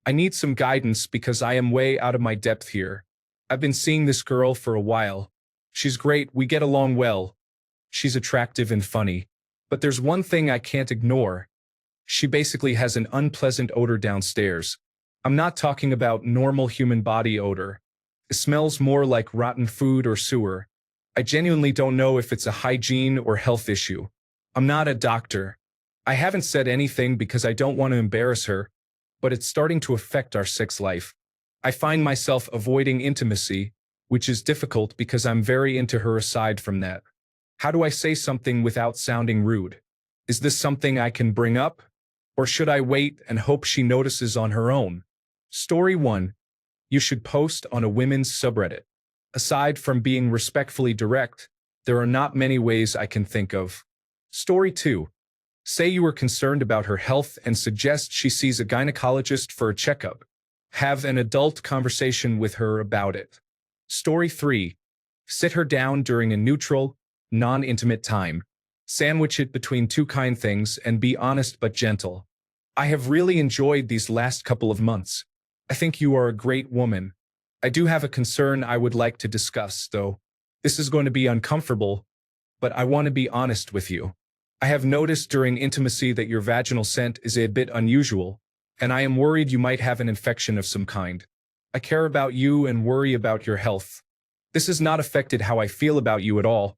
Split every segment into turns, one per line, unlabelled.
I need some guidance because I am way out of my depth here. I've been seeing this girl for a while. She's great, we get along well. She's attractive and funny. But there's one thing I can't ignore. She basically has an unpleasant odor downstairs. I'm not talking about normal human body odor. It smells more like rotten food or sewer. I genuinely don't know if it's a hygiene or health issue. I'm not a doctor. I haven't said anything because I don't want to embarrass her, but it's starting to affect our sex life. I find myself avoiding intimacy, which is difficult because I'm very into her aside from that. How do I say something without sounding rude? Is this something I can bring up? Or should I wait and hope she notices on her own? Story 1. You should post on a women's subreddit. Aside from being respectfully direct, there are not many ways I can think of. Story 2. Say you are concerned about her health and suggest she sees a gynecologist for a checkup. Have an adult conversation with her about it. Story 3. Sit her down during a neutral, non-intimate time. Sandwich it between two kind things and be honest but gentle. I have really enjoyed these last couple of months. I think you are a great woman. I do have a concern I would like to discuss, though. This is going to be uncomfortable, but I want to be honest with you. I have noticed during intimacy that your vaginal scent is a bit unusual, and I am worried you might have an infection of some kind. I care about you and worry about your health. This has not affected how I feel about you at all,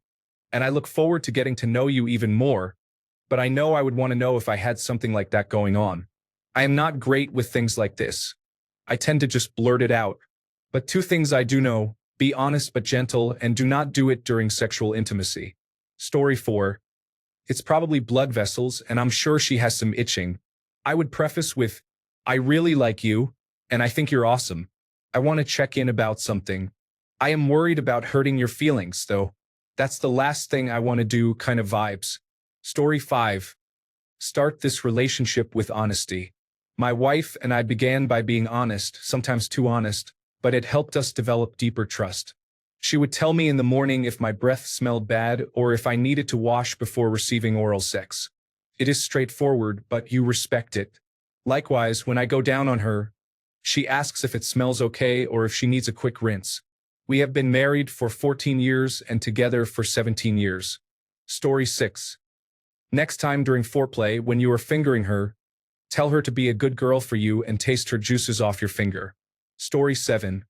and I look forward to getting to know you even more, but I know I would want to know if I had something like that going on. I am not great with things like this. I tend to just blurt it out. But two things I do know: be honest but gentle, and do not do it during sexual intimacy. Story 4. It's probably blood vessels, and I'm sure she has some itching. I would preface with, I really like you, and I think you're awesome. I want to check in about something. I am worried about hurting your feelings, though. That's the last thing I want to do kind of vibes. Story 5. Start this relationship with honesty. My wife and I began by being honest, sometimes too honest, but it helped us develop deeper trust. She would tell me in the morning if my breath smelled bad or if I needed to wash before receiving oral sex. It is straightforward, but you respect it. Likewise, when I go down on her, she asks if it smells okay or if she needs a quick rinse. We have been married for 14 years and together for 17 years. Story 6. Next time during foreplay, when you are fingering her, tell her to be a good girl for you and taste her juices off your finger. Story 7.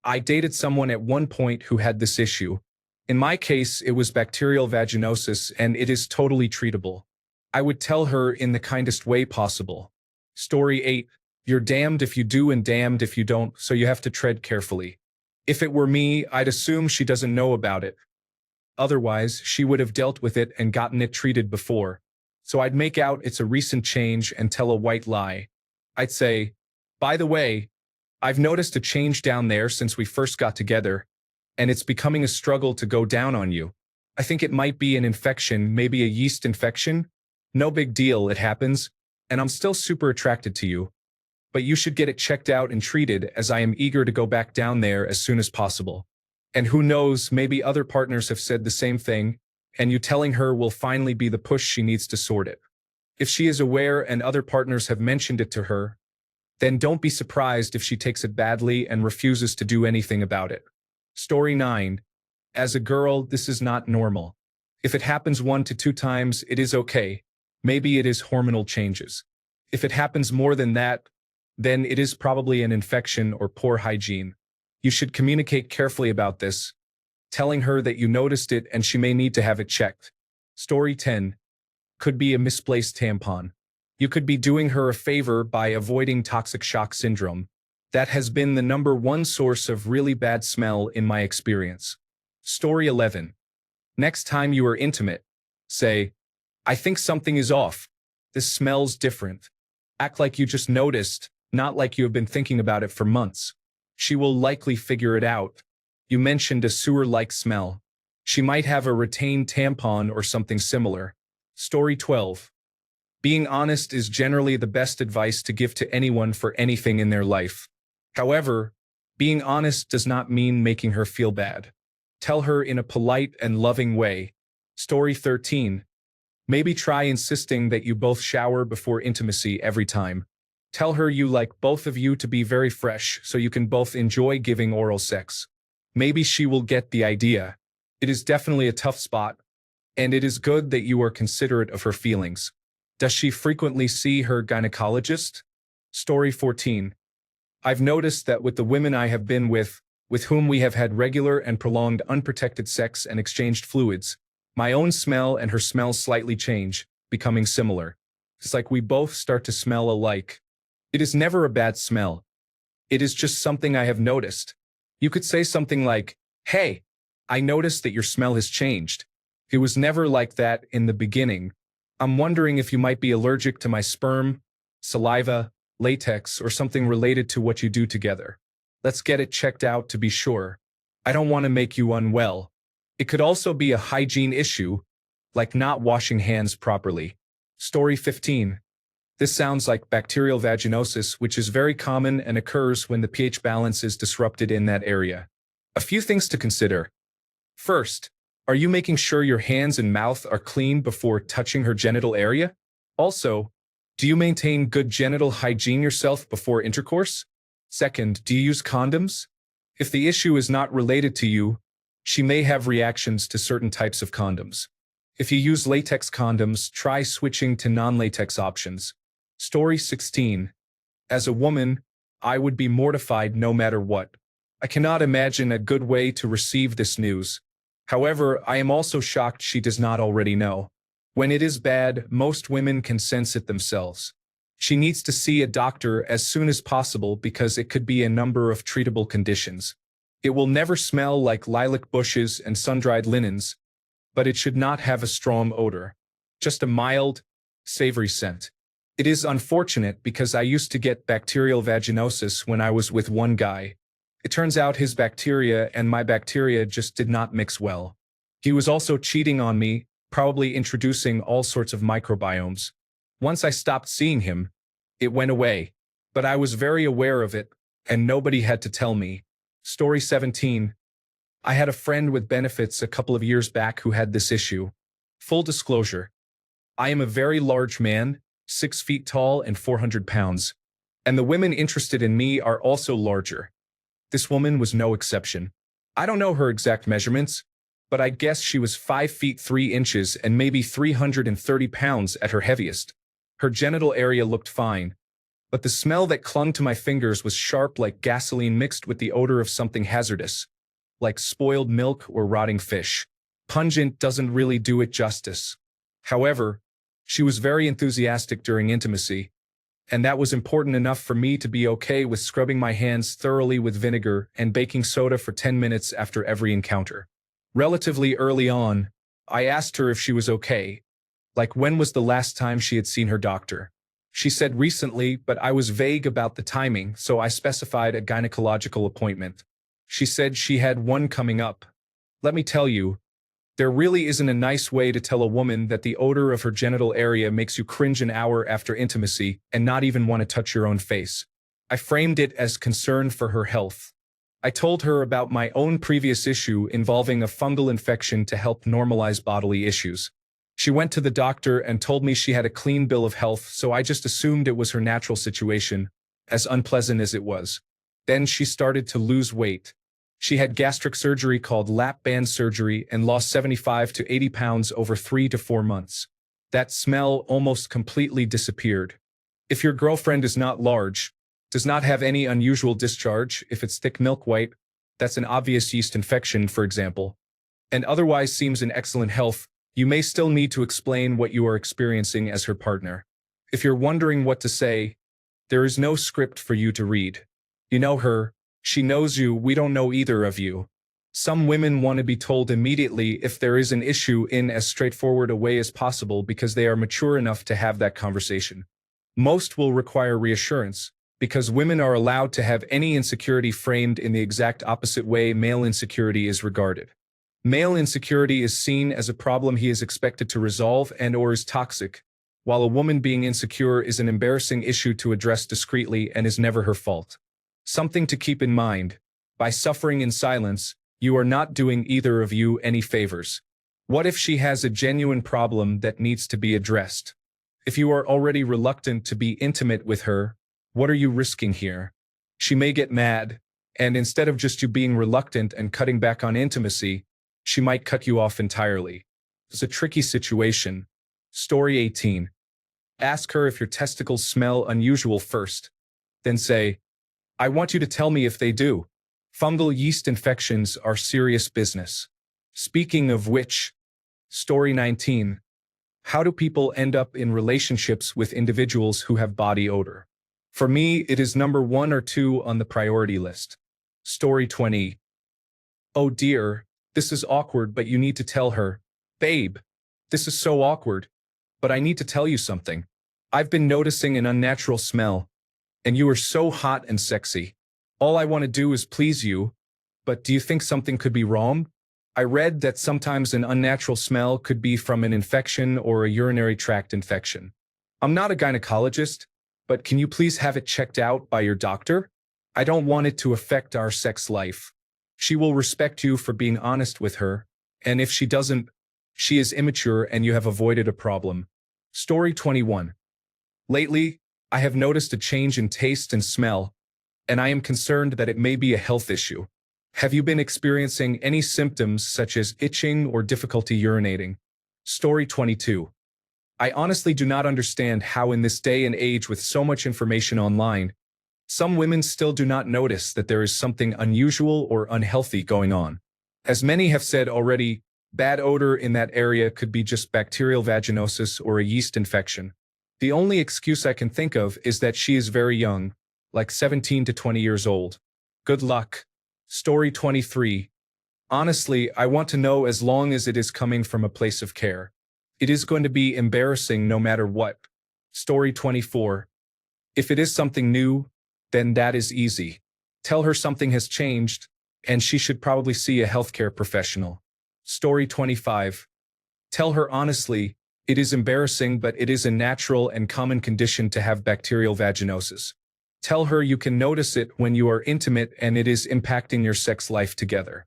I dated someone at one point who had this issue. In my case, it was bacterial vaginosis, and it is totally treatable. I would tell her in the kindest way possible. Story 8. You're damned if you do and damned if you don't, so you have to tread carefully. If it were me, I'd assume she doesn't know about it. Otherwise, she would have dealt with it and gotten it treated before. So I'd make out it's a recent change and tell a white lie. I'd say, by the way, I've noticed a change down there since we first got together, and it's becoming a struggle to go down on you. I think it might be an infection, maybe a yeast infection. No big deal, it happens, and I'm still super attracted to you. But you should get it checked out and treated, as I am eager to go back down there as soon as possible. And who knows, maybe other partners have said the same thing, and you telling her will finally be the push she needs to sort it. If she is aware and other partners have mentioned it to her, then don't be surprised if she takes it badly and refuses to do anything about it. Story 9. As a girl, this is not normal. If it happens 1 to 2 times, it is okay. Maybe it is hormonal changes. If it happens more than that, then it is probably an infection or poor hygiene. You should communicate carefully about this, telling her that you noticed it and she may need to have it checked. Story 10. Could be a misplaced tampon. You could be doing her a favor by avoiding toxic shock syndrome. That has been the #1 source of really bad smell in my experience. Story 11. Next time you are intimate, say, I think something is off. This smells different. Act like you just noticed, not like you have been thinking about it for months. She will likely figure it out. You mentioned a sewer-like smell. She might have a retained tampon or something similar. Story 12. Being honest is generally the best advice to give to anyone for anything in their life. However, being honest does not mean making her feel bad. Tell her in a polite and loving way. Story 13. Maybe try insisting that you both shower before intimacy every time. Tell her you like both of you to be very fresh so you can both enjoy giving oral sex. Maybe she will get the idea. It is definitely a tough spot, and it is good that you are considerate of her feelings. Does she frequently see her gynecologist? Story 14. I've noticed that with the women I have been with whom we have had regular and prolonged unprotected sex and exchanged fluids, my own smell and her smell slightly change, becoming similar. It's like we both start to smell alike. It is never a bad smell. It is just something I have noticed. You could say something like, "Hey, I noticed that your smell has changed. It was never like that in the beginning. I'm wondering if you might be allergic to my sperm, saliva, latex, or something related to what you do together. Let's get it checked out to be sure. I don't want to make you unwell." It could also be a hygiene issue, like not washing hands properly. Story 15. This sounds like bacterial vaginosis, which is very common and occurs when the pH balance is disrupted in that area. A few things to consider. First, are you making sure your hands and mouth are clean before touching her genital area? Also, do you maintain good genital hygiene yourself before intercourse? Second, do you use condoms? If the issue is not related to you, she may have reactions to certain types of condoms. If you use latex condoms, try switching to non-latex options. Story 16. As a woman, I would be mortified no matter what. I cannot imagine a good way to receive this news. However, I am also shocked she does not already know. When it is bad, most women can sense it themselves. She needs to see a doctor as soon as possible because it could be a number of treatable conditions. It will never smell like lilac bushes and sun-dried linens, but it should not have a strong odor. Just a mild, savory scent. It is unfortunate because I used to get bacterial vaginosis when I was with one guy. It turns out his bacteria and my bacteria just did not mix well. He was also cheating on me, probably introducing all sorts of microbiomes. Once I stopped seeing him, it went away, but I was very aware of it, and nobody had to tell me. Story 17. I had a friend with benefits a couple of years back who had this issue. Full disclosure. I am a very large man, 6 feet tall and 400 pounds, and the women interested in me are also larger. This woman was no exception. I don't know her exact measurements, but I guess she was 5 feet 3 inches and maybe 330 pounds at her heaviest. Her genital area looked fine, but the smell that clung to my fingers was sharp like gasoline mixed with the odor of something hazardous, like spoiled milk or rotting fish. Pungent doesn't really do it justice. However, she was very enthusiastic during intimacy, and that was important enough for me to be okay with scrubbing my hands thoroughly with vinegar and baking soda for 10 minutes after every encounter. Relatively early on, I asked her if she was okay, like when was the last time she had seen her doctor. She said recently, but I was vague about the timing, so I specified a gynecological appointment. She said she had one coming up. Let me tell you, there really isn't a nice way to tell a woman that the odor of her genital area makes you cringe an hour after intimacy and not even want to touch your own face. I framed it as concern for her health. I told her about my own previous issue involving a fungal infection to help normalize bodily issues. She went to the doctor and told me she had a clean bill of health, so I just assumed it was her natural situation, as unpleasant as it was. Then she started to lose weight. She had gastric surgery called lap band surgery and lost 75 to 80 pounds over 3 to 4 months. That smell almost completely disappeared. If your girlfriend is not large, does not have any unusual discharge, if it's thick milk white, that's an obvious yeast infection, for example, and otherwise seems in excellent health, you may still need to explain what you are experiencing as her partner. If you're wondering what to say, there is no script for you to read. You know her, she knows you, we don't know either of you. Some women want to be told immediately if there is an issue in as straightforward a way as possible because they are mature enough to have that conversation. Most will require reassurance, because women are allowed to have any insecurity framed in the exact opposite way male insecurity is regarded. Male insecurity is seen as a problem he is expected to resolve and/or is toxic, while a woman being insecure is an embarrassing issue to address discreetly and is never her fault. Something to keep in mind: by suffering in silence, you are not doing either of you any favors. What if she has a genuine problem that needs to be addressed? If you are already reluctant to be intimate with her, What are you risking here? She may get mad, and instead of just you being reluctant and cutting back on intimacy, she might cut you off entirely. It's a tricky situation. Story 18. Ask her if your testicles smell unusual first. Then say, I want you to tell me if they do. Fungal yeast infections are serious business. Speaking of which, Story 19. How do people end up in relationships with individuals who have body odor? For me, it is number 1 or 2 on the priority list. Story 20. Oh dear, this is awkward, but you need to tell her. Babe, this is so awkward, but I need to tell you something. I've been noticing an unnatural smell, and you are so hot and sexy. All I want to do is please you, but do you think something could be wrong? I read that sometimes an unnatural smell could be from an infection or a urinary tract infection. I'm not a gynecologist, but can you please have it checked out by your doctor? I don't want it to affect our sex life. She will respect you for being honest with her, and if she doesn't, she is immature and you have avoided a problem. Story 21. Lately, I have noticed a change in taste and smell, and I am concerned that it may be a health issue. Have you been experiencing any symptoms such as itching or difficulty urinating? Story 22. I honestly do not understand how in this day and age with so much information online, some women still do not notice that there is something unusual or unhealthy going on. As many have said already, bad odor in that area could be just bacterial vaginosis or a yeast infection. The only excuse I can think of is that she is very young, like 17 to 20 years old. Good luck. Story 23. Honestly, I want to know as long as it is coming from a place of care. It is going to be embarrassing no matter what. Story 24. If it is something new, then that is easy. Tell her something has changed, and she should probably see a healthcare professional. Story 25. Tell her honestly, it is embarrassing, but it is a natural and common condition to have bacterial vaginosis. Tell her you can notice it when you are intimate and it is impacting your sex life together.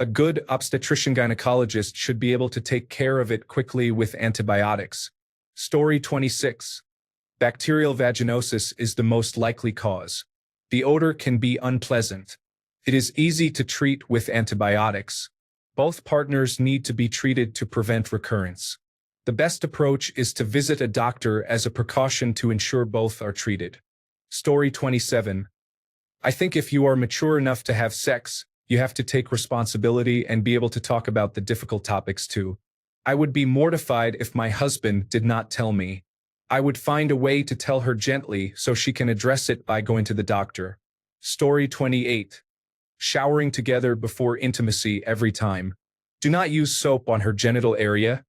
A good obstetrician-gynecologist should be able to take care of it quickly with antibiotics. Story 26. Bacterial vaginosis is the most likely cause. The odor can be unpleasant. It is easy to treat with antibiotics. Both partners need to be treated to prevent recurrence. The best approach is to visit a doctor as a precaution to ensure both are treated. Story 27. I think if you are mature enough to have sex, you have to take responsibility and be able to talk about the difficult topics too. I would be mortified if my husband did not tell me. I would find a way to tell her gently so she can address it by going to the doctor. Story 28. Showering together before intimacy every time. Do not use soap on her genital area.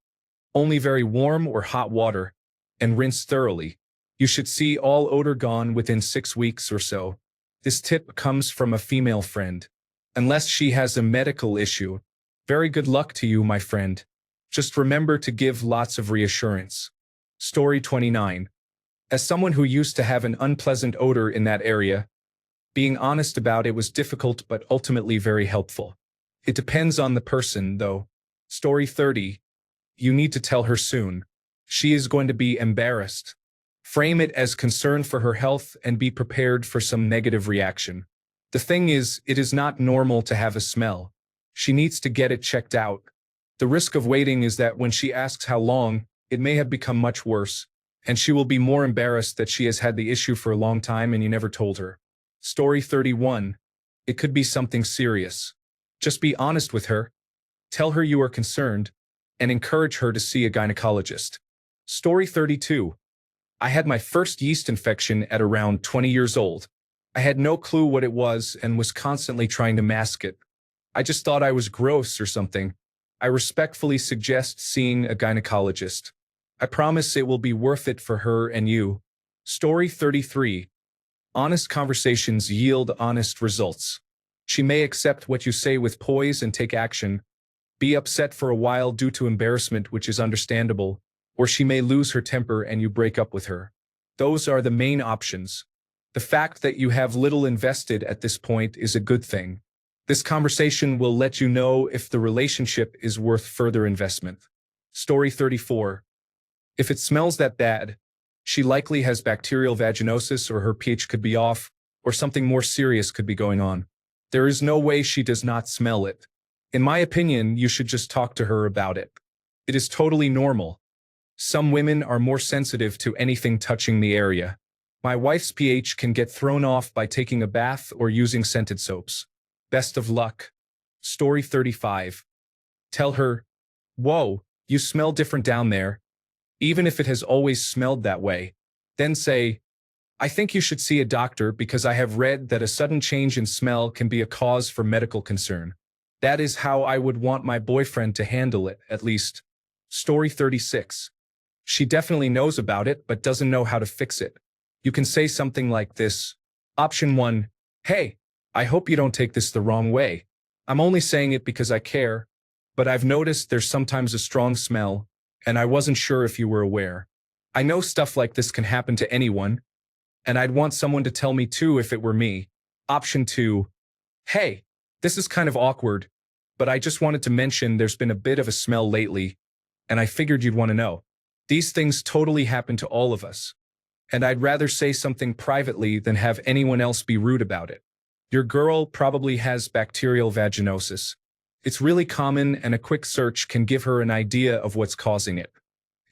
Only very warm or hot water, and rinse thoroughly. You should see all odor gone within 6 weeks or so. This tip comes from a female friend. Unless she has a medical issue. Very good luck to you, my friend. Just remember to give lots of reassurance. Story 29. As someone who used to have an unpleasant odor in that area, being honest about it was difficult but ultimately very helpful. It depends on the person, though. Story 30. You need to tell her soon. She is going to be embarrassed. Frame it as concern for her health and be prepared for some negative reaction. The thing is, it is not normal to have a smell. She needs to get it checked out. The risk of waiting is that when she asks how long, it may have become much worse, and she will be more embarrassed that she has had the issue for a long time and you never told her. Story 31. It could be something serious. Just be honest with her. Tell her you are concerned, and encourage her to see a gynecologist. Story 32. I had my first yeast infection at around 20 years old. I had no clue what it was and was constantly trying to mask it. I just thought I was gross or something. I respectfully suggest seeing a gynecologist. I promise it will be worth it for her and you. Story 33. Honest conversations yield honest results. She may accept what you say with poise and take action, be upset for a while due to embarrassment, which is understandable, or she may lose her temper and you break up with her. Those are the main options. The fact that you have little invested at this point is a good thing. This conversation will let you know if the relationship is worth further investment. Story 34. If it smells that bad, She likely has bacterial vaginosis, or her pH could be off, or something more serious could be going on. There is no way she does not smell it. In my opinion, you should just talk to her about it. It is totally normal. Some women are more sensitive to anything touching the area. My wife's pH can get thrown off by taking a bath or using scented soaps. Best of luck. Story 35. Tell her, "Whoa, you smell different down there," even if it has always smelled that way. Then say, "I think you should see a doctor because I have read that a sudden change in smell can be a cause for medical concern." That is how I would want my boyfriend to handle it, at least. Story 36. She definitely knows about it but doesn't know how to fix it. You can say something like this. Option 1. "Hey, I hope you don't take this the wrong way. I'm only saying it because I care, but I've noticed there's sometimes a strong smell, and I wasn't sure if you were aware. I know stuff like this can happen to anyone, and I'd want someone to tell me too if it were me." Option 2. "Hey, this is kind of awkward, but I just wanted to mention there's been a bit of a smell lately, and I figured you'd want to know. These things totally happen to all of us, and I'd rather say something privately than have anyone else be rude about it. Your girl probably has bacterial vaginosis. It's really common, and a quick search can give her an idea of what's causing it.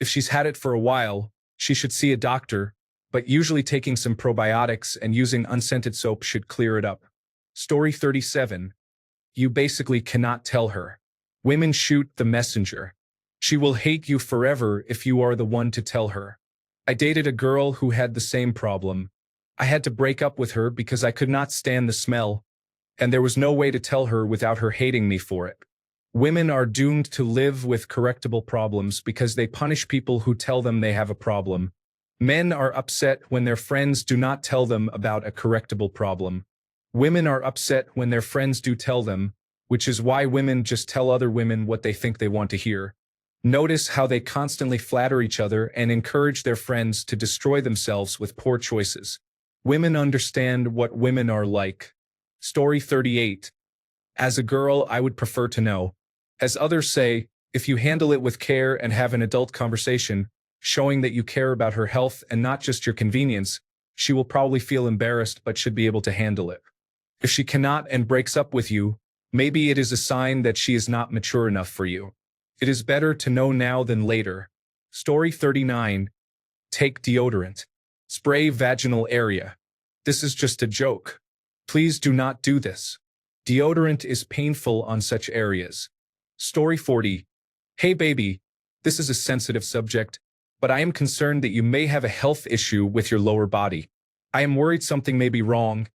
If she's had it for a while, she should see a doctor, but usually taking some probiotics and using unscented soap should clear it up." Story 37. You basically cannot tell her. Women shoot the messenger. She will hate you forever if you are the one to tell her. I dated a girl who had the same problem. I had to break up with her because I could not stand the smell, and there was no way to tell her without her hating me for it. Women are doomed to live with correctable problems because they punish people who tell them they have a problem. Men are upset when their friends do not tell them about a correctable problem. Women are upset when their friends do tell them, which is why women just tell other women what they think they want to hear. Notice how they constantly flatter each other and encourage their friends to destroy themselves with poor choices. Women understand what women are like. Story 38. As a girl, I would prefer to know. As others say, if you handle it with care and have an adult conversation, showing that you care about her health and not just your convenience, she will probably feel embarrassed but should be able to handle it. If she cannot and breaks up with you, maybe it is a sign that she is not mature enough for you. It is better to know now than later. Story 39. Take deodorant. Spray vaginal area. This is just a joke. Please do not do this. Deodorant is painful on such areas. Story 40. Hey baby, this is a sensitive subject, but I am concerned that you may have a health issue with your lower body. I am worried something may be wrong,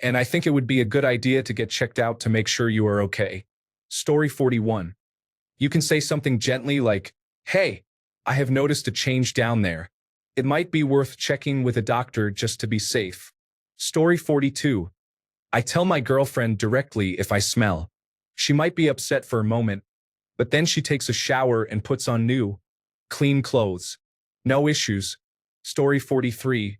and I think it would be a good idea to get checked out to make sure you are okay. Story 41. You can say something gently like, "Hey, I have noticed a change down there. It might be worth checking with a doctor just to be safe." Story 42. I tell my girlfriend directly if I smell. She might be upset for a moment, but then she takes a shower and puts on new, clean clothes. No issues. Story 43.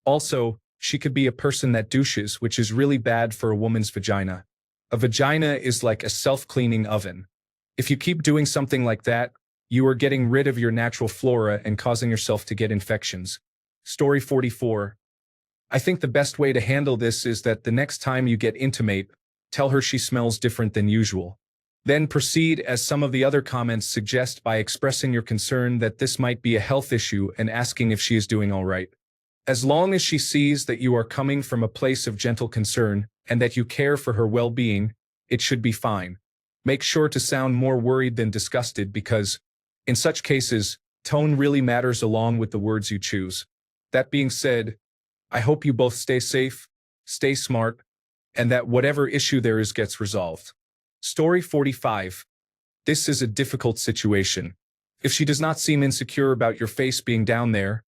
Also, she could be a person that douches, which is really bad for a woman's vagina. A vagina is like a self-cleaning oven. If you keep doing something like that, you are getting rid of your natural flora and causing yourself to get infections. Story 44. I think the best way to handle this is that the next time you get intimate, tell her she smells different than usual. Then proceed as some of the other comments suggest by expressing your concern that this might be a health issue and asking if she is doing all right. As long as she sees that you are coming from a place of gentle concern and that you care for her well-being, it should be fine. Make sure to sound more worried than disgusted because, in such cases, tone really matters along with the words you choose. That being said, I hope you both stay safe, stay smart, and that whatever issue there is gets resolved. Story 45. This is a difficult situation. If she does not seem insecure about your face being down there,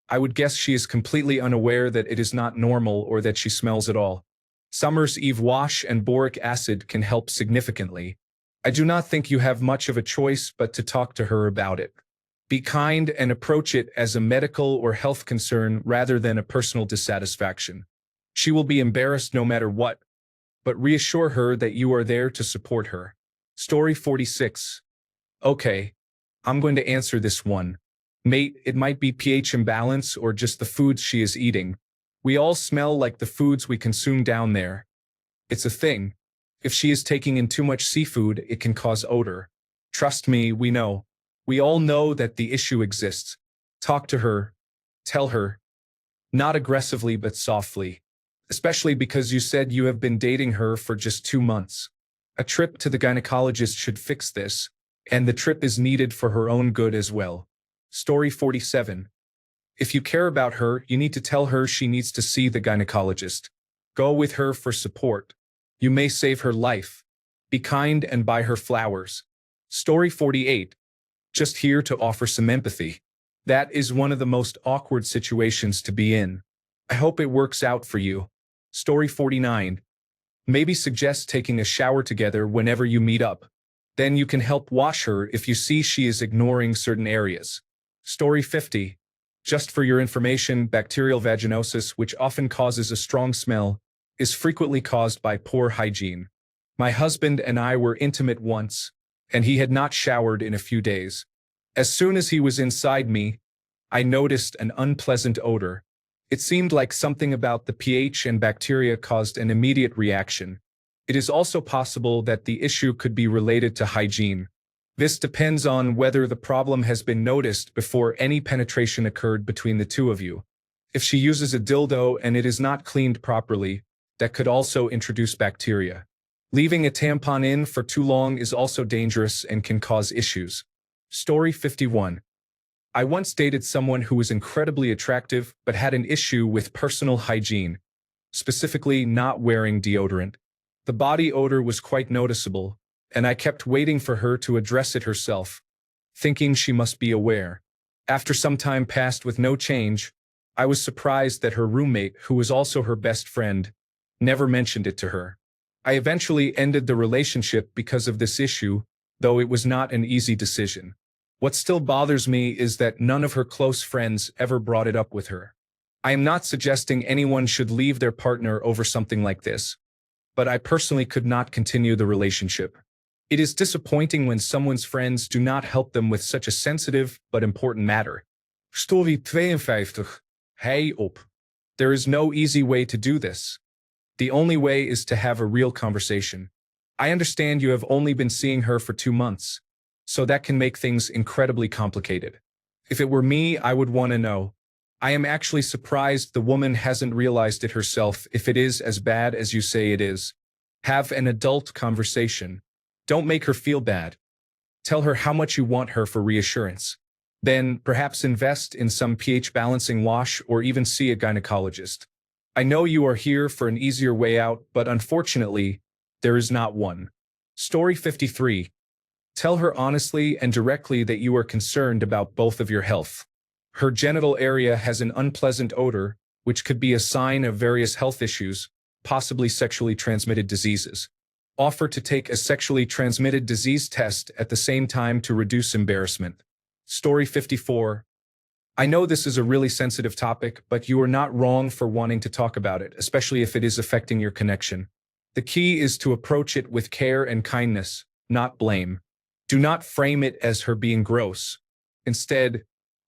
I would guess she is completely unaware that it is not normal or that she smells at all. Summer's Eve wash and boric acid can help significantly. I do not think you have much of a choice but to talk to her about it. Be kind and approach it as a medical or health concern rather than a personal dissatisfaction. She will be embarrassed no matter what, but reassure her that you are there to support her. Story 46. Okay, I'm going to answer this one. Mate, it might be pH imbalance or just the foods she is eating. We all smell like the foods we consume down there. It's a thing. If she is taking in too much seafood, it can cause odor. Trust me, we know. We all know that the issue exists. Talk to her. Tell her. Not aggressively but softly. Especially because you said you have been dating her for just 2 months. A trip to the gynecologist should fix this, and the trip is needed for her own good as well. Story 47. If you care about her, you need to tell her she needs to see the gynecologist. Go with her for support. You may save her life. Be kind and buy her flowers. Story 48. Just here to offer some empathy. That is one of the most awkward situations to be in. I hope it works out for you. Story 49. Maybe suggest taking a shower together whenever you meet up. Then you can help wash her if you see she is ignoring certain areas. Story 50. Just for your information, bacterial vaginosis, which often causes a strong smell, is frequently caused by poor hygiene. My husband and I were intimate once, and he had not showered in a few days. As soon as he was inside me, I noticed an unpleasant odor. It seemed like something about the pH and bacteria caused an immediate reaction. It is also possible that the issue could be related to hygiene. This depends on whether the problem has been noticed before any penetration occurred between the two of you. If she uses a dildo and it is not cleaned properly, that could also introduce bacteria. Leaving a tampon in for too long is also dangerous and can cause issues. Story 51. I once dated someone who was incredibly attractive but had an issue with personal hygiene, specifically not wearing deodorant. The body odor was quite noticeable, and I kept waiting for her to address it herself, thinking she must be aware. After some time passed with no change, I was surprised that her roommate, who was also her best friend, never mentioned it to her. I eventually ended the relationship because of this issue, though it was not an easy decision. What still bothers me is that none of her close friends ever brought it up with her. I am not suggesting anyone should leave their partner over something like this, but I personally could not continue the relationship. It is disappointing when someone's friends do not help them with such a sensitive but important matter. Story 52. Hey op. There is no easy way to do this. The only way is to have a real conversation. I understand you have only been seeing her for 2 months, so that can make things incredibly complicated. If it were me, I would want to know. I am actually surprised the woman hasn't realized it herself if it is as bad as you say it is. Have an adult conversation. Don't make her feel bad. Tell her how much you want her for reassurance. Then, perhaps invest in some pH balancing wash or even see a gynecologist. I know you are here for an easier way out, but unfortunately, there is not one. Story 53. Tell her honestly and directly that you are concerned about both of your health. Her genital area has an unpleasant odor, which could be a sign of various health issues, possibly sexually transmitted diseases. Offer to take a sexually transmitted disease test at the same time to reduce embarrassment. Story 54. I know this is a really sensitive topic, but you are not wrong for wanting to talk about it, especially if it is affecting your connection. The key is to approach it with care and kindness, not blame. Do not frame it as her being gross. Instead,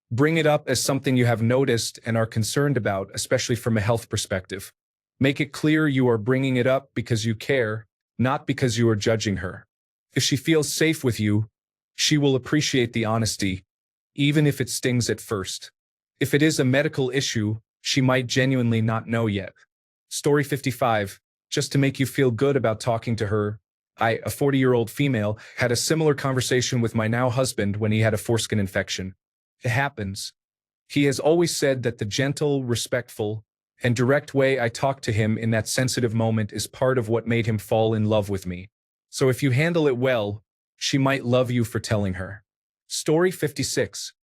bring it up as something you have noticed and are concerned about, especially from a health perspective. Make it clear you are bringing it up because you care, not because you are judging her. If she feels safe with you, she will appreciate the honesty, even if it stings at first. If it is a medical issue, she might genuinely not know yet. Story 55. Just to make you feel good about talking to her, I, a 40-year-old female, had a similar conversation with my now husband when he had a foreskin infection. It happens. He has always said that the gentle, respectful, and direct way I talk to him in that sensitive moment is part of what made him fall in love with me. So if you handle it well, she might love you for telling her. Story 56.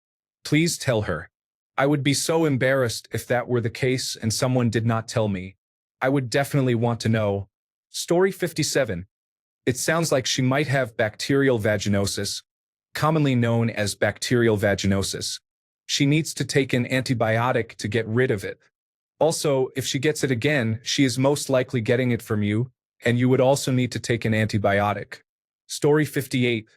Please tell her. I would be so embarrassed if that were the case and someone did not tell me. I would definitely want to know. Story 57. It sounds like she might have bacterial vaginosis, commonly known as bacterial vaginosis. She needs to take an antibiotic to get rid of it. Also, if she gets it again, she is most likely getting it from you, and you would also need to take an antibiotic. Story 58.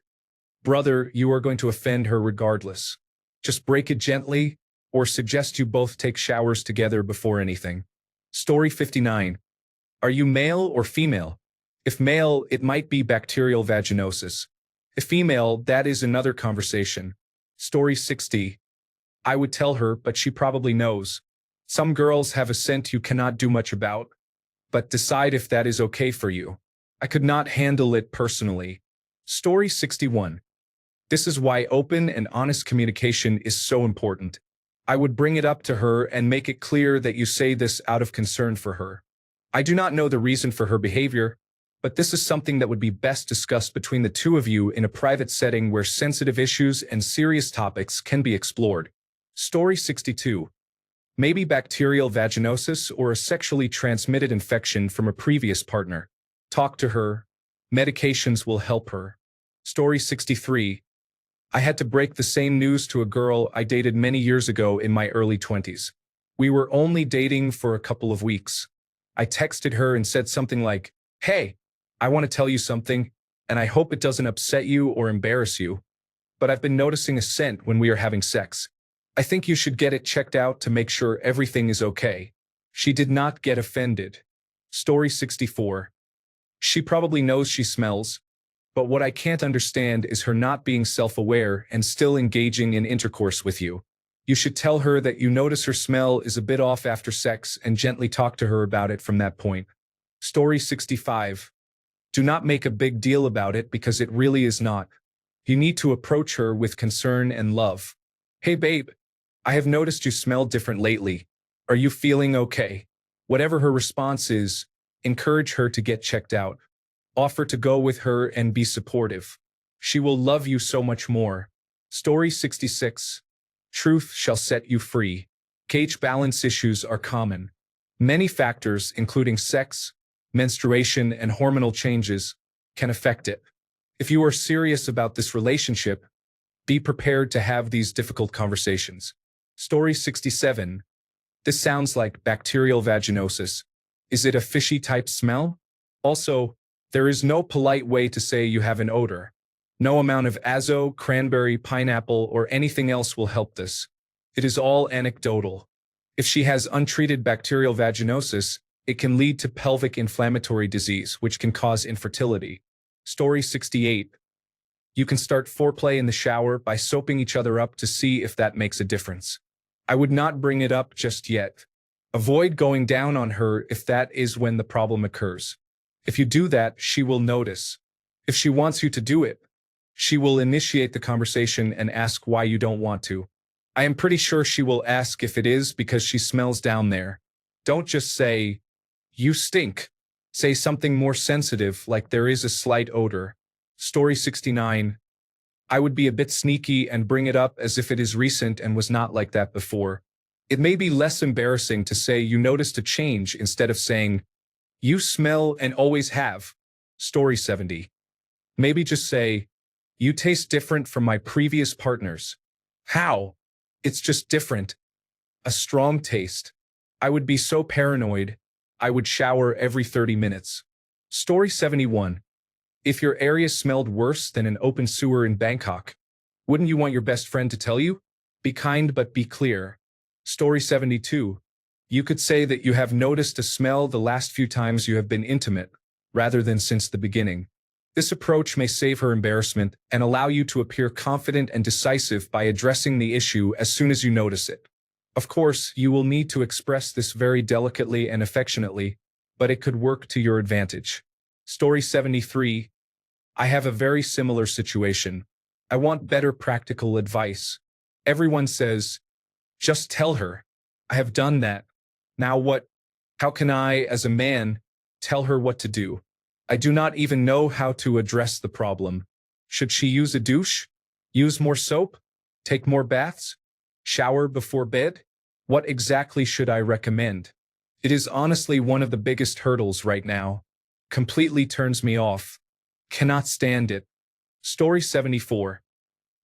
Brother, you are going to offend her regardless. Just break it gently, or suggest you both take showers together before anything. Story 59. Are you male or female? If male, it might be bacterial vaginosis. If female, that is another conversation. Story 60. I would tell her, but she probably knows. Some girls have a scent you cannot do much about, but decide if that is okay for you. I could not handle it personally. Story 61. This is why open and honest communication is so important. I would bring it up to her and make it clear that you say this out of concern for her. I do not know the reason for her behavior, but this is something that would be best discussed between the two of you in a private setting where sensitive issues and serious topics can be explored. Story 62. Maybe bacterial vaginosis or a sexually transmitted infection from a previous partner. Talk to her. Medications will help her. Story 63. I had to break the same news to a girl I dated many years ago in my early 20s. We were only dating for a couple of weeks. I texted her and said something like, "Hey, I want to tell you something, and I hope it doesn't upset you or embarrass you, but I've been noticing a scent when we are having sex. I think you should get it checked out to make sure everything is okay." She did not get offended. Story 64. She probably knows she smells, but what I can't understand is her not being self-aware and still engaging in intercourse with you. You should tell her that you notice her smell is a bit off after sex and gently talk to her about it from that point. Story 65. Do not make a big deal about it because it really is not. You need to approach her with concern and love. "Hey babe, I have noticed you smell different lately. Are you feeling okay?" Whatever her response is, encourage her to get checked out. Offer to go with her and be supportive. She will love you so much more. Story 66. Truth shall set you free. pH balance issues are common. Many factors, including sex, menstruation, and hormonal changes, can affect it. If you are serious about this relationship, be prepared to have these difficult conversations. Story 67. This sounds like bacterial vaginosis. Is it a fishy type smell? Also, there is no polite way to say you have an odor. No amount of azo, cranberry, pineapple, or anything else will help this. It is all anecdotal. If she has untreated bacterial vaginosis, it can lead to pelvic inflammatory disease, which can cause infertility. Story 68. You can start foreplay in the shower by soaping each other up to see if that makes a difference. I would not bring it up just yet. Avoid going down on her if that is when the problem occurs. If you do that, she will notice. If she wants you to do it, she will initiate the conversation and ask why you don't want to. I am pretty sure she will ask if it is because she smells down there. Don't just say, "You stink." Say something more sensitive, like there is a slight odor. Story 69. I would be a bit sneaky and bring it up as if it is recent and was not like that before. It may be less embarrassing to say you noticed a change instead of saying, "You smell and always have." Story 70. Maybe just say, "You taste different from my previous partners." How? It's just different. A strong taste. I would be so paranoid. I would shower every 30 minutes. Story 71. If your area smelled worse than an open sewer in Bangkok, wouldn't you want your best friend to tell you? Be kind but be clear. Story 72. You could say that you have noticed a smell the last few times you have been intimate, rather than since the beginning. This approach may save her embarrassment and allow you to appear confident and decisive by addressing the issue as soon as you notice it. Of course, you will need to express this very delicately and affectionately, but it could work to your advantage. Story 73. I have a very similar situation. I want better practical advice. Everyone says, "Just tell her." I have done that. Now what? How can I, as a man, tell her what to do? I do not even know how to address the problem. Should she use a douche? Use more soap? Take more baths? Shower before bed? What exactly should I recommend? It is honestly one of the biggest hurdles right now. Completely turns me off. Cannot stand it. Story 74.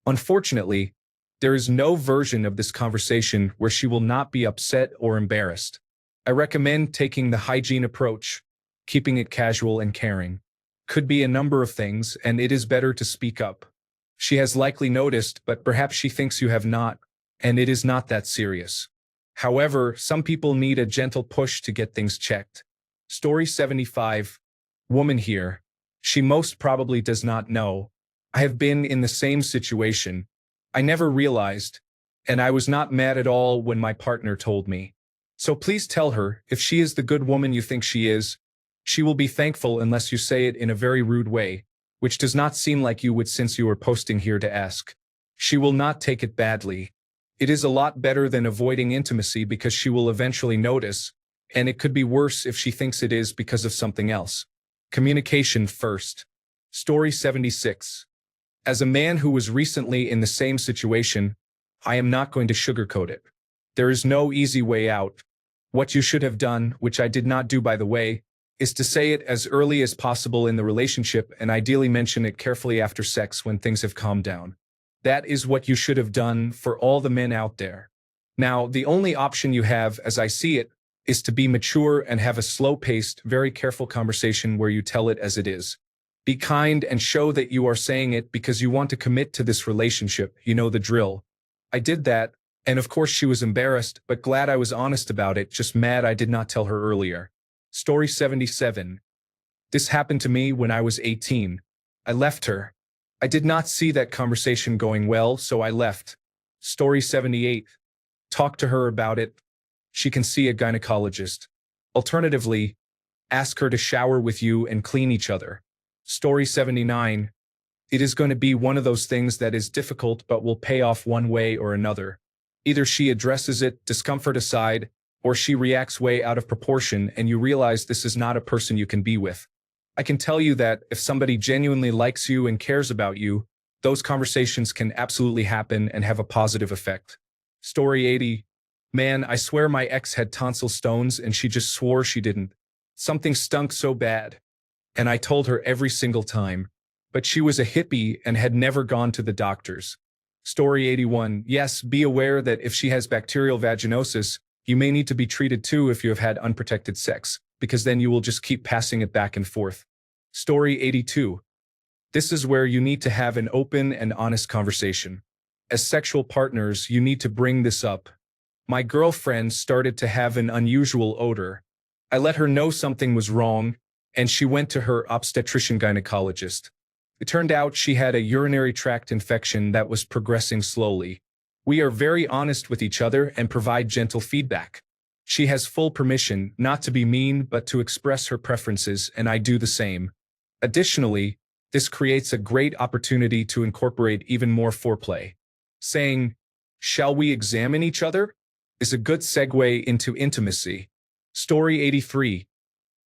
Unfortunately, there is no version of this conversation where she will not be upset or embarrassed. I recommend taking the hygiene approach, keeping it casual and caring. Could be a number of things, and it is better to speak up. She has likely noticed, but perhaps she thinks you have not, and it is not that serious. However, some people need a gentle push to get things checked. Story 75. Woman here. She most probably does not know. I have been in the same situation. I never realized, and I was not mad at all when my partner told me. So please tell her, if she is the good woman you think she is, she will be thankful unless you say it in a very rude way, which does not seem like you would since you are posting here to ask. She will not take it badly. It is a lot better than avoiding intimacy because she will eventually notice, and it could be worse if she thinks it is because of something else. Communication first. Story 76. As a man who was recently in the same situation, I am not going to sugarcoat it. There is no easy way out. What you should have done, which I did not do by the way, is to say it as early as possible in the relationship and ideally mention it carefully after sex when things have calmed down. That is what you should have done for all the men out there. Now, the only option you have, as I see it, is to be mature and have a slow-paced, very careful conversation where you tell it as it is. Be kind and show that you are saying it because you want to commit to this relationship, you know the drill. I did that, and of course she was embarrassed, but glad I was honest about it, just mad I did not tell her earlier. Story 77. This happened to me when I was 18. I left her. I did not see that conversation going well, so I left. Story 78. Talk to her about it. She can see a gynecologist. Alternatively, ask her to shower with you and clean each other. Story 79. It is going to be one of those things that is difficult but will pay off one way or another. Either she addresses it, discomfort aside, or she reacts way out of proportion and you realize this is not a person you can be with. I can tell you that if somebody genuinely likes you and cares about you, those conversations can absolutely happen and have a positive effect. Story 80. Man, I swear my ex had tonsil stones and she just swore she didn't. Something stunk so bad. And I told her every single time. But she was a hippie and had never gone to the doctors. Story 81. Yes, be aware that if she has bacterial vaginosis, you may need to be treated too if you have had unprotected sex, because then you will just keep passing it back and forth. Story 82. This is where you need to have an open and honest conversation. As sexual partners, you need to bring this up. My girlfriend started to have an unusual odor. I let her know something was wrong, and she went to her obstetrician gynecologist. It turned out she had a urinary tract infection that was progressing slowly. We are very honest with each other and provide gentle feedback. She has full permission not to be mean but to express her preferences, and I do the same. Additionally, this creates a great opportunity to incorporate even more foreplay. Saying, "Shall we examine each other?" is a good segue into intimacy. Story 83.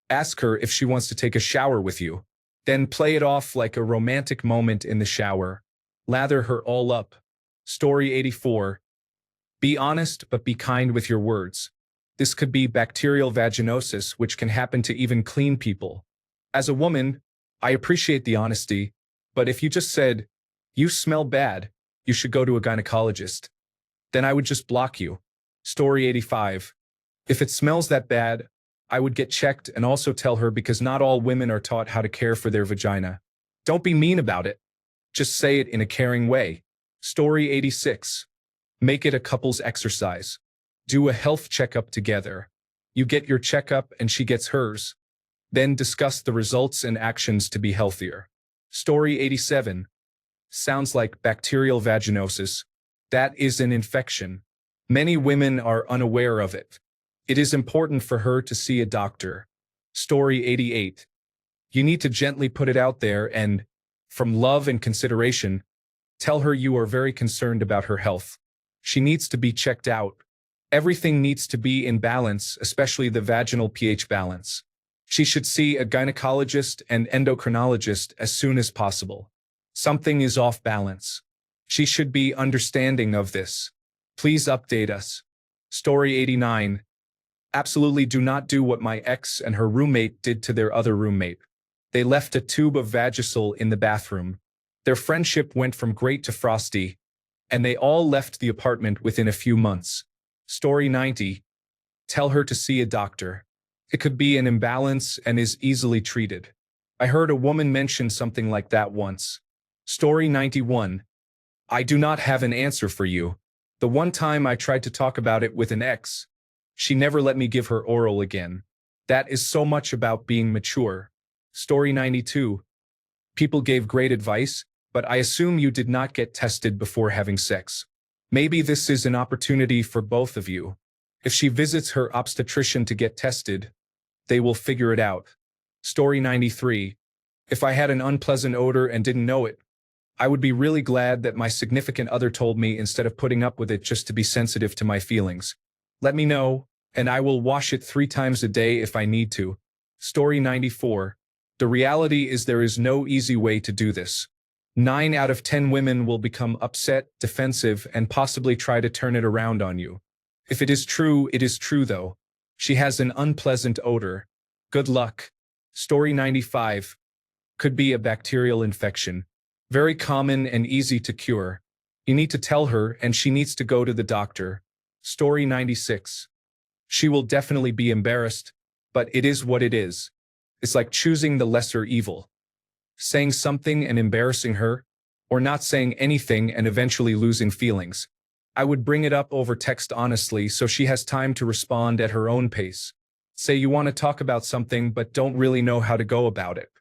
Ask her if she wants to take a shower with you. Then play it off like a romantic moment in the shower. Lather her all up. Story 84. Be honest but be kind with your words. This could be bacterial vaginosis, which can happen to even clean people. As a woman, I appreciate the honesty, but if you just said, "You smell bad, you should go to a gynecologist," then I would just block you. Story 85. If it smells that bad, I would get checked and also tell her because not all women are taught how to care for their vagina. Don't be mean about it. Just say it in a caring way. Story 86. Make it a couple's exercise. Do a health checkup together. You get your checkup and she gets hers. Then discuss the results and actions to be healthier. Story 87. Sounds like bacterial vaginosis. That is an infection. Many women are unaware of it. It is important for her to see a doctor. Story 88. You need to gently put it out there and, from love and consideration, tell her you are very concerned about her health. She needs to be checked out. Everything needs to be in balance, especially the vaginal pH balance. She should see a gynecologist and endocrinologist as soon as possible. Something is off balance. She should be understanding of this. Please update us. Story 89. Absolutely do not do what my ex and her roommate did to their other roommate. They left a tube of Vagisil in the bathroom. Their friendship went from great to frosty, and they all left the apartment within a few months. Story 90. Tell her to see a doctor. It could be an imbalance and is easily treated. I heard a woman mention something like that once. Story 91. I do not have an answer for you. The one time I tried to talk about it with an ex, she never let me give her oral again. That is so much about being mature. Story 92. People gave great advice, but I assume you did not get tested before having sex. Maybe this is an opportunity for both of you. If she visits her obstetrician to get tested, they will figure it out. Story 93. If I had an unpleasant odor and didn't know it, I would be really glad that my significant other told me instead of putting up with it just to be sensitive to my feelings. Let me know, and I will wash it 3 times a day if I need to. Story 94. The reality is there is no easy way to do this. 9 out of 10 women will become upset, defensive, and possibly try to turn it around on you. If it is true though. She has an unpleasant odor. Good luck. Story 95. Could be a bacterial infection. Very common and easy to cure. You need to tell her and she needs to go to the doctor. Story 96. She will definitely be embarrassed, but it is what it is. It's like choosing the lesser evil. Saying something and embarrassing her, or not saying anything and eventually losing feelings. I would bring it up over text honestly so she has time to respond at her own pace. Say you want to talk about something but don't really know how to go about it.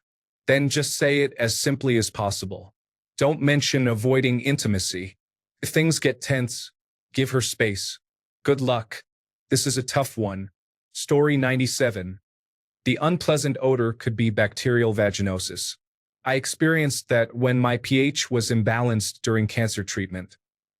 Then just say it as simply as possible. Don't mention avoiding intimacy. If things get tense, give her space. Good luck. This is a tough one. Story 97. The unpleasant odor could be bacterial vaginosis. I experienced that when my pH was imbalanced during cancer treatment.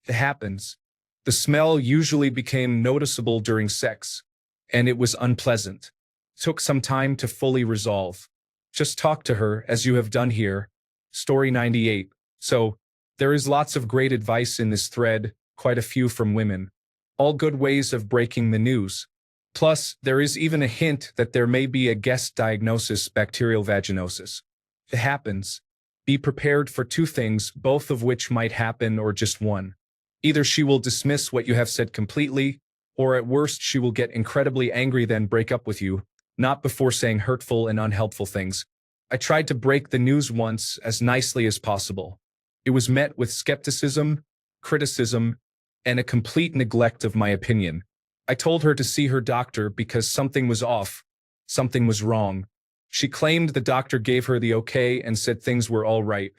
It happens. The smell usually became noticeable during sex, and it was unpleasant. It took some time to fully resolve. Just talk to her as you have done here. Story 98. So, there is lots of great advice in this thread, quite a few from women. All good ways of breaking the news. Plus, there is even a hint that there may be a guessed diagnosis, bacterial vaginosis. It happens. Be prepared for 2 things, both of which might happen or just one. Either she will dismiss what you have said completely, or at worst she will get incredibly angry then break up with you, not before saying hurtful and unhelpful things. I tried to break the news once as nicely as possible. It was met with skepticism, criticism, and a complete neglect of my opinion. I told her to see her doctor because something was off, something was wrong. She claimed the doctor gave her the okay and said things were all right.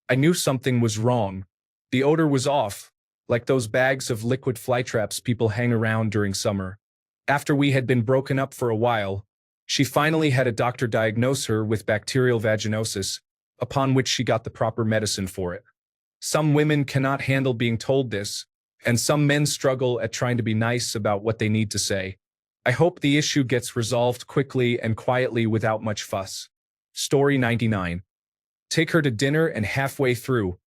I knew something was wrong. The odor was off, like those bags of liquid flytraps people hang around during summer. After we had been broken up for a while, she finally had a doctor diagnose her with bacterial vaginosis, upon which she got the proper medicine for it. Some women cannot handle being told this, and some men struggle at trying to be nice about what they need to say. I hope the issue gets resolved quickly and quietly without much fuss. Story 99. Take her to dinner and halfway through,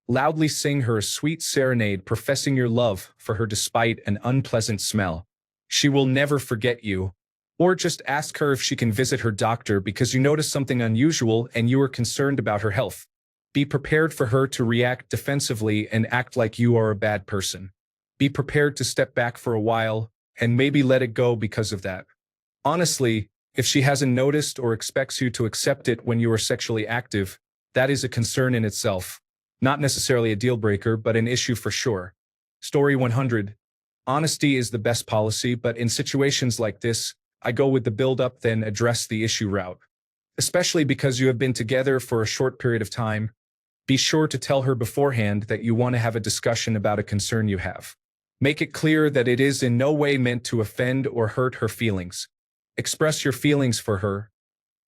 loudly sing her a sweet serenade professing your love for her despite an unpleasant smell. She will never forget you. Or just ask her if she can visit her doctor because you notice something unusual and you are concerned about her health. Be prepared for her to react defensively and act like you are a bad person. Be prepared to step back for a while and maybe let it go because of that. Honestly, if she hasn't noticed or expects you to accept it when you are sexually active, that is a concern in itself. Not necessarily a deal breaker, but an issue for sure. Story 100. Honesty is the best policy, but in situations like this, I go with the build-up then address the issue route. Especially because you have been together for a short period of time, be sure to tell her beforehand that you want to have a discussion about a concern you have. Make it clear that it is in no way meant to offend or hurt her feelings. Express your feelings for her.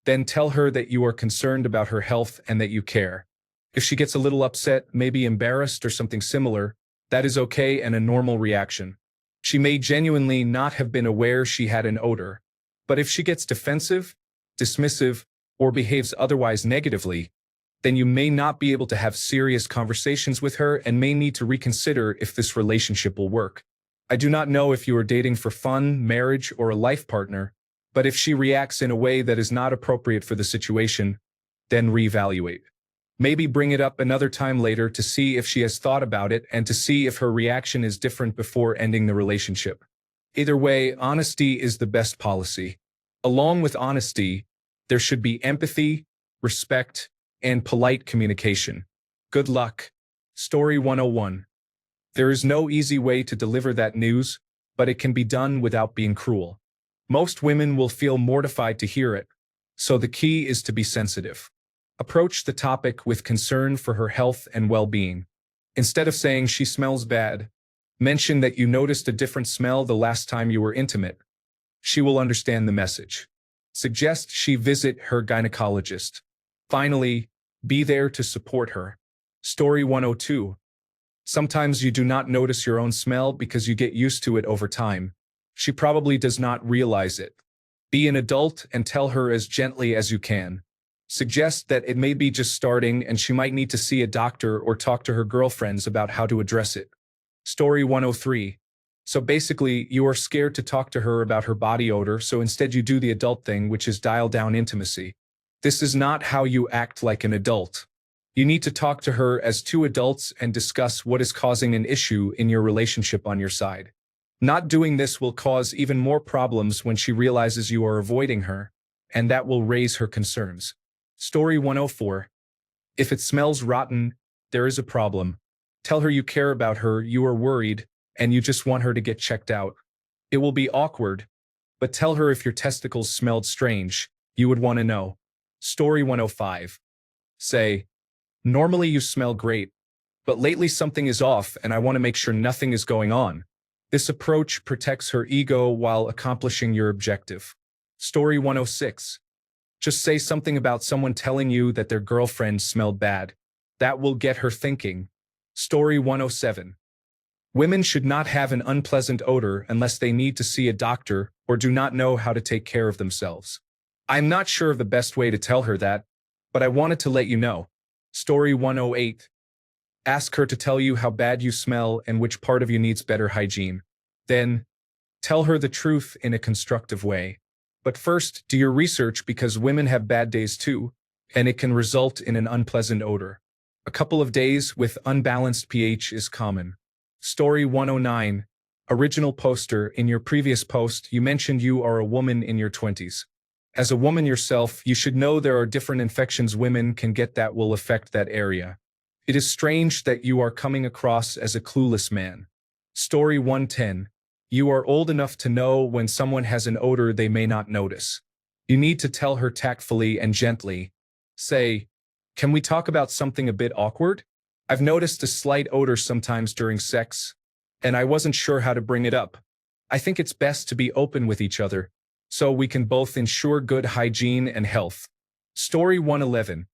Then tell her that you are concerned about her health and that you care. If she gets a little upset, maybe embarrassed or something similar, that is okay and a normal reaction. She may genuinely not have been aware she had an odor. But if she gets defensive, dismissive, or behaves otherwise negatively, then you may not be able to have serious conversations with her and may need to reconsider if this relationship will work. I do not know if you are dating for fun, marriage, or a life partner, but if she reacts in a way that is not appropriate for the situation, then reevaluate. Maybe bring it up another time later to see if she has thought about it and to see if her reaction is different before ending the relationship. Either way, honesty is the best policy. Along with honesty, there should be empathy, respect, and polite communication. Good luck. Story 101. There is no easy way to deliver that news, but it can be done without being cruel. Most women will feel mortified to hear it, so the key is to be sensitive. Approach the topic with concern for her health and well-being. Instead of saying she smells bad, mention that you noticed a different smell the last time you were intimate. She will understand the message. Suggest she visit her gynecologist. Finally, be there to support her. Story 102. Sometimes you do not notice your own smell because you get used to it over time. She probably does not realize it. Be an adult and tell her as gently as you can. Suggest that it may be just starting and she might need to see a doctor or talk to her girlfriends about how to address it. Story 103. So basically, you are scared to talk to her about her body odor, so instead you do the adult thing, which is dial down intimacy. This is not how you act like an adult. You need to talk to her as two adults and discuss what is causing an issue in your relationship on your side. Not doing this will cause even more problems when she realizes you are avoiding her, and that will raise her concerns. Story 104. If it smells rotten, there is a problem. Tell her you care about her, you are worried, and you just want her to get checked out. It will be awkward, but tell her if your testicles smelled strange, you would want to know. Story 105. Say, normally you smell great, but lately something is off and I want to make sure nothing is going on. This approach protects her ego while accomplishing your objective. Story 106. Just say something about someone telling you that their girlfriend smelled bad. That will get her thinking. Story 107. Women should not have an unpleasant odor unless they need to see a doctor or do not know how to take care of themselves. I'm not sure of the best way to tell her that, but I wanted to let you know. Story 108. Ask her to tell you how bad you smell and which part of you needs better hygiene. Then, tell her the truth in a constructive way. But first, do your research because women have bad days too, and it can result in an unpleasant odor. A couple of days with unbalanced pH is common. Story 109. Original poster. In your previous post, you mentioned you are a woman in your 20s. As a woman yourself, you should know there are different infections women can get that will affect that area. It is strange that you are coming across as a clueless man. Story 110. You are old enough to know when someone has an odor they may not notice. You need to tell her tactfully and gently. Say, can we talk about something a bit awkward? I've noticed a slight odor sometimes during sex, and I wasn't sure how to bring it up. I think it's best to be open with each other, so we can both ensure good hygiene and health. Story 111.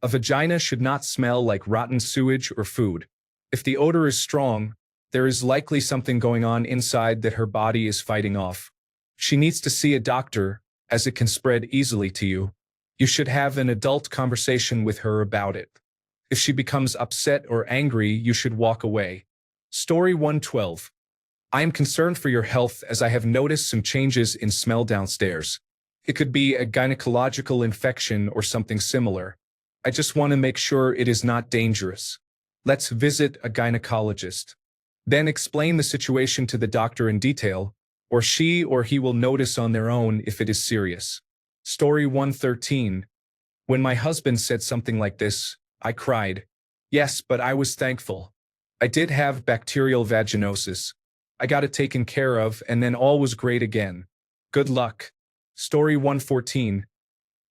A vagina should not smell like rotten sewage or food. If the odor is strong, there is likely something going on inside that her body is fighting off. She needs to see a doctor, as it can spread easily to you. You should have an adult conversation with her about it. If she becomes upset or angry, you should walk away. Story 112. I am concerned for your health as I have noticed some changes in smell downstairs. It could be a gynecological infection or something similar. I just want to make sure it is not dangerous. Let's visit a gynecologist. Then explain the situation to the doctor in detail, or she or he will notice on their own if it is serious. Story 113. When my husband said something like this, I cried. Yes, but I was thankful. I did have bacterial vaginosis. I got it taken care of, and then all was great again. Good luck. Story 114.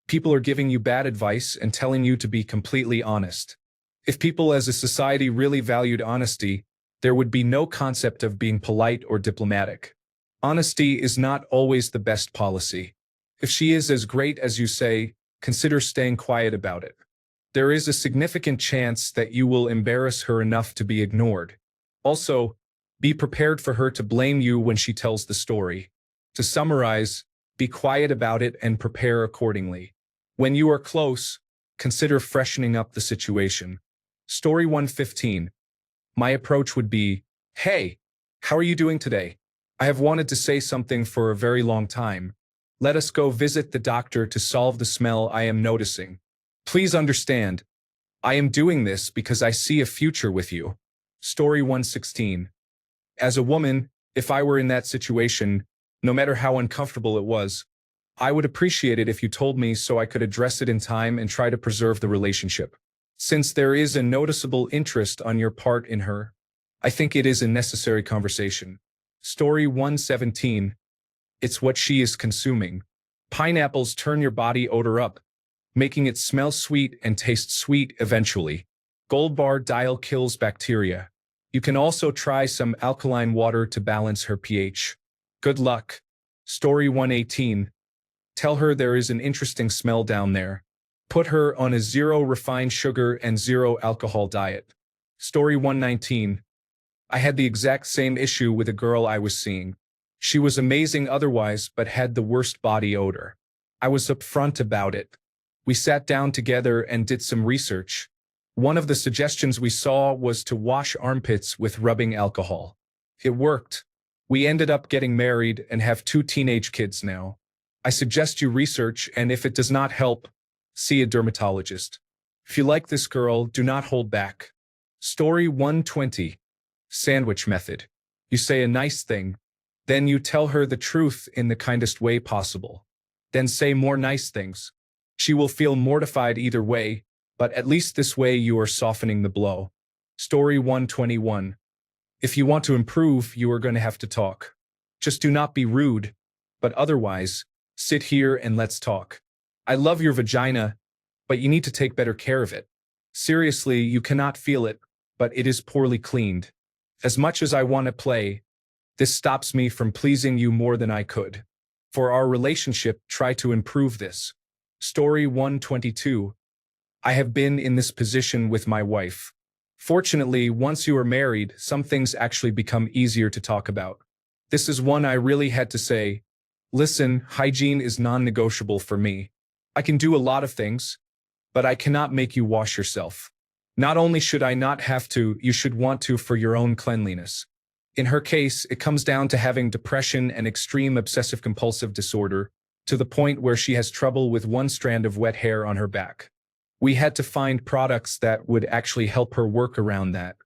People are giving you bad advice and telling you to be completely honest. If people as a society really valued honesty, there would be no concept of being polite or diplomatic. Honesty is not always the best policy. If she is as great as you say, consider staying quiet about it. There is a significant chance that you will embarrass her enough to be ignored. Also, be prepared for her to blame you when she tells the story. To summarize, be quiet about it and prepare accordingly. When you are close, consider freshening up the situation. Story 115. My approach would be, hey, how are you doing today? I have wanted to say something for a very long time. Let us go visit the doctor to solve the smell I am noticing. Please understand, I am doing this because I see a future with you. Story 116. As a woman, if I were in that situation, no matter how uncomfortable it was, I would appreciate it if you told me so I could address it in time and try to preserve the relationship. Since there is a noticeable interest on your part in her, I think it is a necessary conversation. Story 117. It's what she is consuming. Pineapples turn your body odor up, making it smell sweet and taste sweet eventually. Gold bar dial kills bacteria. You can also try some alkaline water to balance her pH. Good luck. Story 118. Tell her there is an interesting smell down there. Put her on a zero refined sugar and zero alcohol diet. Story 119. I had the exact same issue with a girl I was seeing. She was amazing otherwise, but had the worst body odor. I was upfront about it. We sat down together and did some research. One of the suggestions we saw was to wash armpits with rubbing alcohol. It worked. We ended up getting married and have 2 teenage kids now. I suggest you research, and if it does not help, see a dermatologist. If you like this girl, do not hold back. Story 120. Sandwich method. You say a nice thing. Then you tell her the truth in the kindest way possible. Then say more nice things. She will feel mortified either way, but at least this way you are softening the blow. Story 121. If you want to improve, you are going to have to talk. Just do not be rude, but otherwise, sit here and let's talk. I love your vagina, but you need to take better care of it. Seriously, you cannot feel it, but it is poorly cleaned. As much as I want to play, this stops me from pleasing you more than I could. For our relationship, try to improve this. Story 122. I have been in this position with my wife. Fortunately, once you are married, some things actually become easier to talk about. This is one I really had to say. Listen, hygiene is non-negotiable for me. I can do a lot of things, but I cannot make you wash yourself. Not only should I not have to, you should want to for your own cleanliness. In her case, it comes down to having depression and extreme obsessive-compulsive disorder, to the point where she has trouble with one strand of wet hair on her back. We had to find products that would actually help her work around that.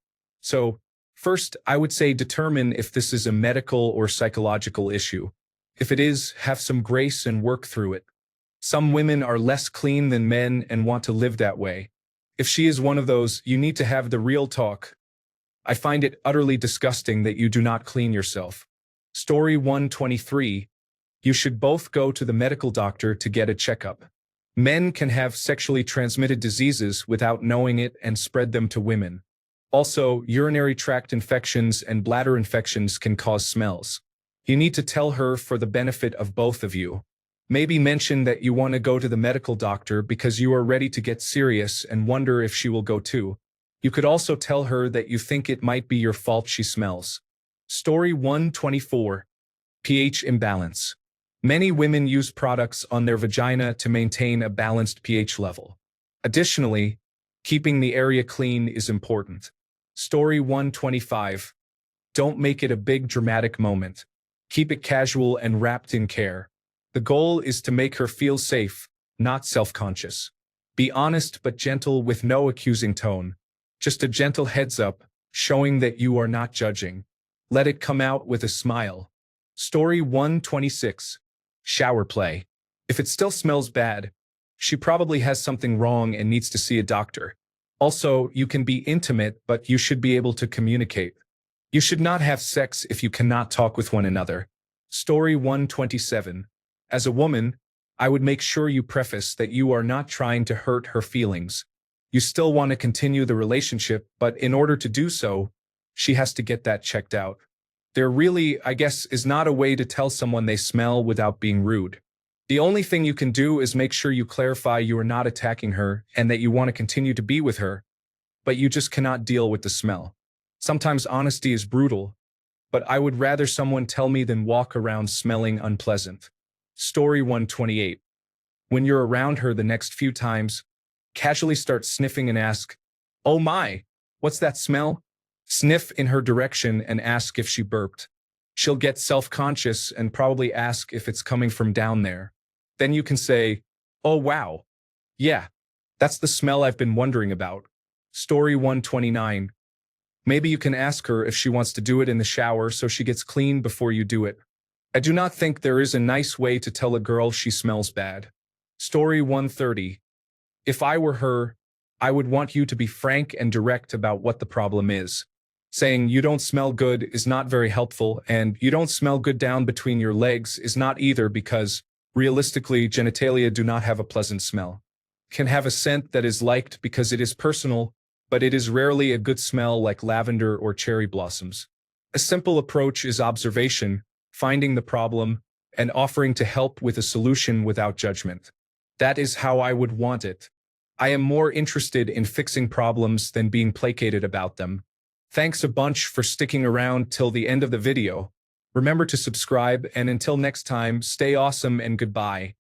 So, first, I would say determine if this is a medical or psychological issue. If it is, have some grace and work through it. Some women are less clean than men and want to live that way. If she is one of those, you need to have the real talk. I find it utterly disgusting that you do not clean yourself. Story 123. You should both go to the medical doctor to get a checkup. Men can have sexually transmitted diseases without knowing it and spread them to women. Also, urinary tract infections and bladder infections can cause smells. You need to tell her for the benefit of both of you. Maybe mention that you want to go to the medical doctor because you are ready to get serious and wonder if she will go too. You could also tell her that you think it might be your fault she smells. Story 124. pH imbalance. Many women use products on their vagina to maintain a balanced pH level. Additionally, keeping the area clean is important. Story 125. Don't make it a big dramatic moment. Keep it casual and wrapped in care. The goal is to make her feel safe, not self-conscious. Be honest but gentle with no accusing tone. Just a gentle heads up, showing that you are not judging. Let it come out with a smile. Story 126. Shower play. If it still smells bad, she probably has something wrong and needs to see a doctor. Also, you can be intimate, but you should be able to communicate. You should not have sex if you cannot talk with one another. Story 127. As a woman, I would make sure you preface that you are not trying to hurt her feelings. You still want to continue the relationship, but in order to do so, she has to get that checked out. There really, I guess, is not a way to tell someone they smell without being rude. The only thing you can do is make sure you clarify you are not attacking her and that you want to continue to be with her, but you just cannot deal with the smell. Sometimes honesty is brutal, but I would rather someone tell me than walk around smelling unpleasant. Story 128. When you're around her the next few times, casually start sniffing and ask, "Oh my, what's that smell?" Sniff in her direction and ask if she burped. She'll get self-conscious and probably ask if it's coming from down there. Then you can say, "Oh wow. Yeah, that's the smell I've been wondering about." Story 129. Maybe you can ask her if she wants to do it in the shower so she gets clean before you do it. I do not think there is a nice way to tell a girl she smells bad. Story 130. If I were her, I would want you to be frank and direct about what the problem is. Saying you don't smell good is not very helpful, and you don't smell good down between your legs is not either because, realistically, genitalia do not have a pleasant smell. Can have a scent that is liked because it is personal, but it is rarely a good smell like lavender or cherry blossoms. A simple approach is observation, finding the problem, and offering to help with a solution without judgment. That is how I would want it. I am more interested in fixing problems than being placated about them. Thanks a bunch for sticking around till the end of the video. Remember to subscribe, and until next time, stay awesome and goodbye.